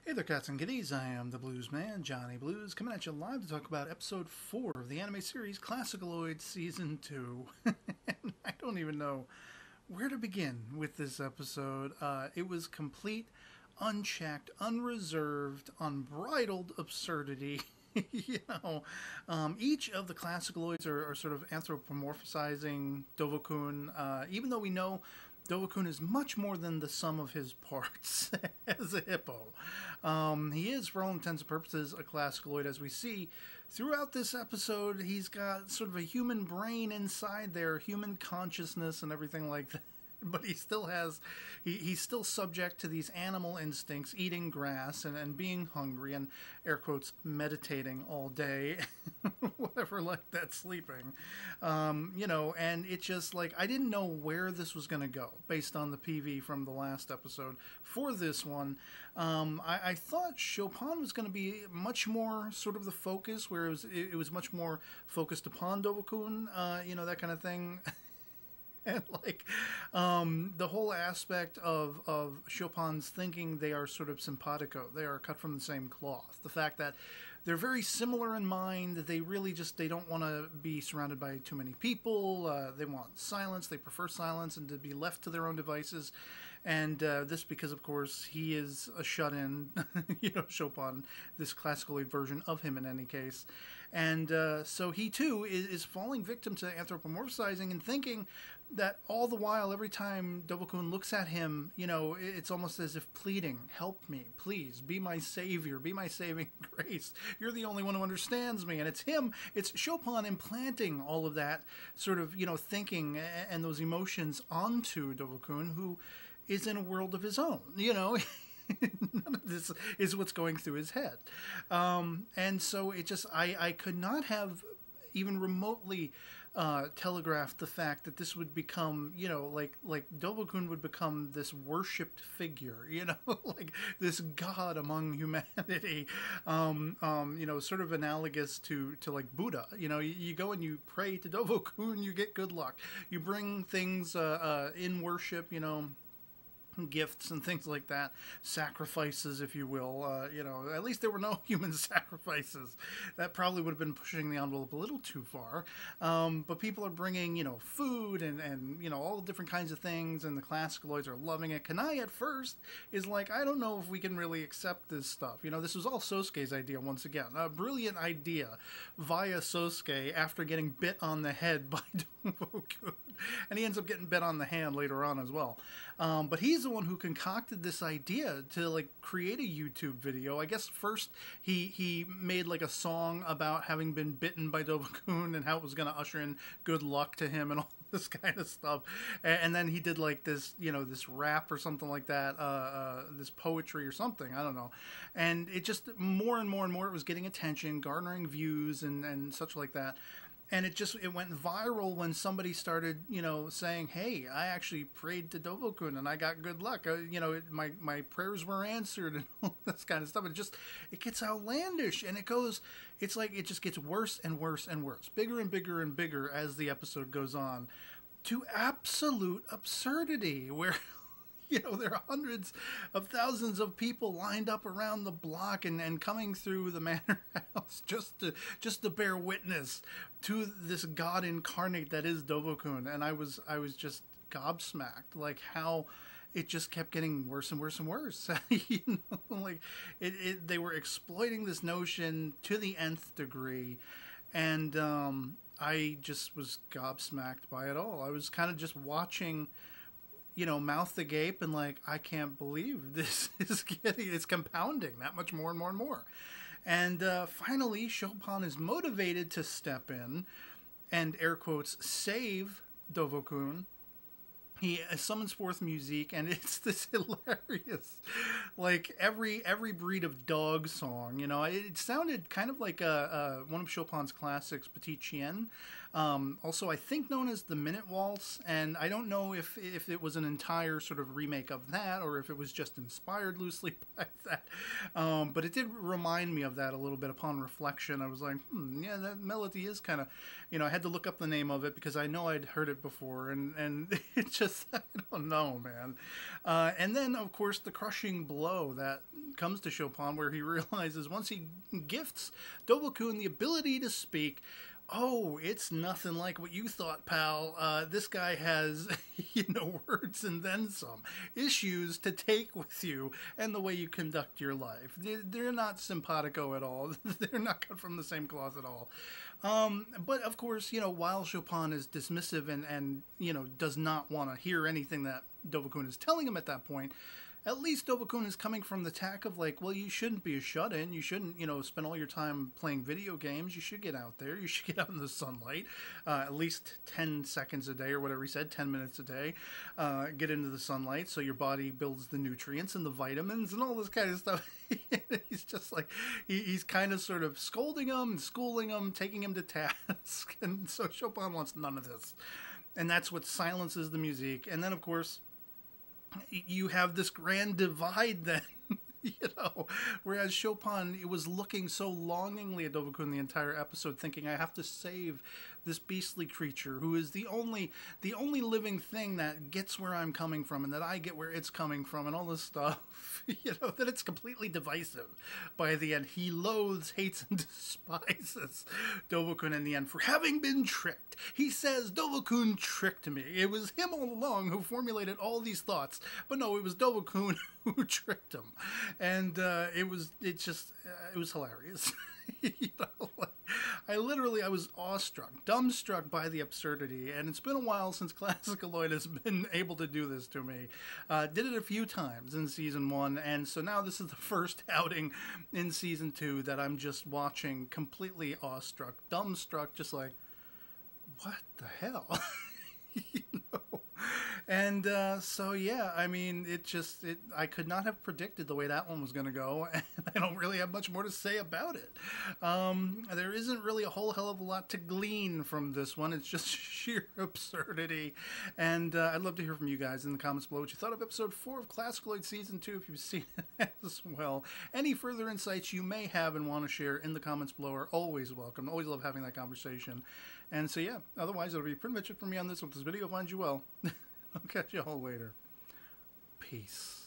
Hey there, cats and kitties. I am the Blues Man, Johnny Blues, coming at you live to talk about episode 4 of the anime series ClassicaLoid Season 2. And I don't even know where to begin with this episode. It was complete, unchecked, unreserved, unbridled absurdity. Each of the ClassicaLoids are sort of anthropomorphizing Dovo-kun, even though we know Dovo-kun is much more than the sum of his parts as a hippo. He is, for all intents and purposes, a ClassicaLoid. As we see throughout this episode, he's got sort of a human brain inside there, human consciousness and everything like that. But he still has, he's still subject to these animal instincts, eating grass and being hungry and, air quotes, meditating all day, whatever, like that, sleeping. And it's just like, I didn't know where this was going to go based on the PV from the last episode. For this one, I thought Chopin was going to be much more sort of the focus, where it was much more focused upon Dovo-kun, that kind of thing. And the whole aspect of Chopin's thinking, they are sort of simpatico. They are cut from the same cloth. The fact that they're very similar in mind. They really they don't want to be surrounded by too many people. They want silence. They prefer silence and to be left to their own devices. And this because, of course, he is a shut-in, Chopin, this ClassicaLoid version of him in any case. And so he, too, is falling victim to anthropomorphizing and thinking that all the while, every time Dovo-kun looks at him, it's almost as if pleading, help me, please, be my savior, be my saving grace. You're the only one who understands me. And it's Chopin implanting all of that sort of, thinking and those emotions onto Dovo-kun, who is in a world of his own, None of this is what's going through his head. And so I could not have even remotely telegraphed the fact that this would become, like Dovo-kun would become this worshipped figure, like this god among humanity, sort of analogous to like Buddha. You go and you pray to Dovo-kun, you get good luck. You bring things in worship, gifts and things like that, sacrifices, if you will. At least there were no human sacrifices. That probably would have been pushing the envelope a little too far. But people are bringing, food and all different kinds of things, and the ClassicaLoids are loving it. Kanai at first is like, I don't know if we can really accept this stuff. This was all Sosuke's idea once again. A brilliant idea via Sosuke after getting bit on the head by Dovo-kun. And he ends up getting bit on the hand later on as well. But he's the one who concocted this idea to create a YouTube video. I guess first he made a song about having been bitten by Dovo-kun and how it was going to usher in good luck to him and all this kind of stuff. And then he did this, this rap or something like that, this poetry or something, I don't know. And it just more and more and more, it was getting attention, garnering views and such like that. And it went viral when somebody started, saying, hey, I actually prayed to Dovo-kun and I got good luck. My prayers were answered and all this kind of stuff. It gets outlandish, and it just gets worse and worse and worse, bigger and bigger and bigger as the episode goes on, to absolute absurdity, where there are hundreds of thousands of people lined up around the block and coming through the manor house just to bear witness to this god incarnate that is Dovo-kun. And I was just gobsmacked, how it just kept getting worse and worse and worse. They were exploiting this notion to the nth degree, and I just was gobsmacked by it all. I was kind of just watching, mouth agape and I can't believe this it's compounding that much more and more and more. And finally, Chopin is motivated to step in and, air quotes, save Dovo-kun. He summons forth music, and it's this hilarious, every breed of dog song. It sounded kind of like one of Chopin's classics, Petit Chien. Also, I think known as the Minute Waltz, and I don't know if it was an entire sort of remake of that, or if it was just inspired loosely by that. But it did remind me of that a little bit upon reflection. I was like, yeah, that melody is kind of, I had to look up the name of it because I know I'd heard it before, and it just, I don't know, man. And then, of course, the crushing blow that comes to Chopin, where he realizes once he gifts Dovo-kun the ability to speak, oh, it's nothing like what you thought, pal. This guy has, words and then some. Issues to take with you and the way you conduct your life. They're not simpatico at all. They're not cut from the same cloth at all. But of course, while Chopin is dismissive and does not want to hear anything that Dovo-kun is telling him at that point, at least Dovo-kun is coming from the tack of like, well, you shouldn't be a shut-in. You shouldn't, spend all your time playing video games. You should get out there. You should get out in the sunlight, at least 10 seconds a day or whatever he said, 10 minutes a day. Get into the sunlight so your body builds the nutrients and the vitamins and all this kind of stuff. He's just like, he's kind of sort of scolding him and schooling him, taking him to task. And so Chopin wants none of this. And that's what silences the music. And then, of course, you have this grand divide then, whereas Chopin was looking so longingly at Dovo-kun the entire episode, thinking, I have to save this beastly creature who is the only living thing that gets where I'm coming from and that I get where it's coming from and all this stuff, that it's completely divisive. By the end, he loathes, hates, and despises Dovo-kun in the end for having been tricked. He says, Dovo-kun tricked me. It was him all along who formulated all these thoughts, but no, it was Dovo-kun who tricked him. And it was hilarious. I was awestruck, dumbstruck by the absurdity, and it's been a while since ClassicaLoid has been able to do this to me. Did it a few times in Season 1, and so now this is the first outing in Season 2 that I'm just watching completely awestruck, dumbstruck, just like, what the hell? And so yeah, I mean, I could not have predicted the way that one was going to go, and I don't really have much more to say about it. There isn't really a whole hell of a lot to glean from this one. It's just sheer absurdity, and I'd love to hear from you guys in the comments below what you thought of episode 4 of ClassicaLoid Season 2, if you've seen it as well. Any further insights you may have and want to share in the comments below are always welcome. Always love having that conversation. And so yeah, otherwise it'll be pretty much it for me on this one. If this video finds you well, I'll catch you all later. Peace.